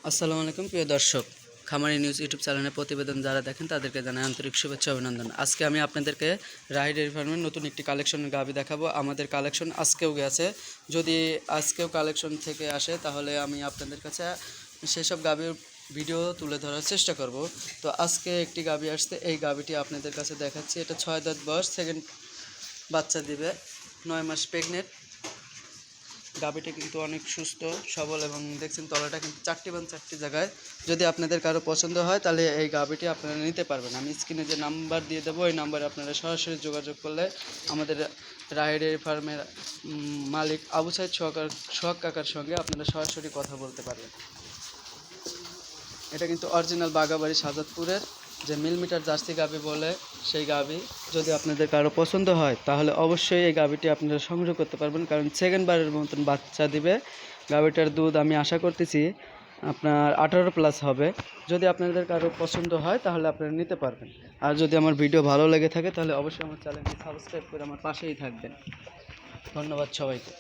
আসসালামু আলাইকুম প্রিয় দর্শক, খামারি নিউজ ইউটিউব চ্যানেলের প্রতিবেদন যারা দেখেন তাদেরকে জানাই আন্তরিক শুভেচ্ছা অভিনন্দন। আজকে আমি আপনাদেরকে রাহি ডেয়ারি ফার্মের নতুন একটি কালেকশনের গাভী দেখাবো। আমাদের কালেকশন আজকেও গেছে, যদি আজকেও কালেকশন থেকে আসে তাহলে আমি আপনাদের কাছে সেসব গাভীর ভিডিও তুলে ধরার চেষ্টা করব। তো আজকে একটি গাভী আসছে, এই গাভীটি আপনাদের কাছে দেখাচ্ছি। এটা 6 দাঁত বয়স, সেকেন্ড বাচ্চা দিবে, 9 মাস প্রেগনেন্ট। গাভীটা কিন্তু অনেক সুস্থ সবল এবং দেখছেন তলাটা কিন্তু চারটি জায়গায়। যদি আপনাদের কারো পছন্দ হয় তাহলে এই গাভীটি আপনারা নিতে পারবেন। আমি স্ক্রিনে যে নাম্বার দিয়ে দেবো এই নাম্বারে আপনারা সরাসরি যোগাযোগ করলে আমাদের রাহি ডেয়ারি ফার্মের মালিক আবু সাইদ সোহাগ কাকার সঙ্গে আপনারা সরাসরি কথা বলতে পারবেন। এটা কিন্তু অরিজিনাল বাগাবাড়ি সাজাদপুরের যে মিলিমিটার জার্সি গাভী বলে সেই গাভী। যদি আপনাদের কারো পছন্দ হয় তাহলে অবশ্যই এই গাভীটি আপনারা সংগ্রহ করতে পারবেন, কারণ সেকেন্ডবারের মতন বাচ্চা দিবে। গাভীটার দুধ আমি আশা করতেছি আপনার 18+ হবে। যদি আপনাদের কারো পছন্দ হয় তাহলে আপনারা নিতে পারবেন। আর যদি আমার ভিডিও ভালো লেগে থাকে তাহলে অবশ্যই আমার চ্যানেলটি সাবস্ক্রাইব করে আমার পাশেই থাকবেন। ধন্যবাদ সবাইকে।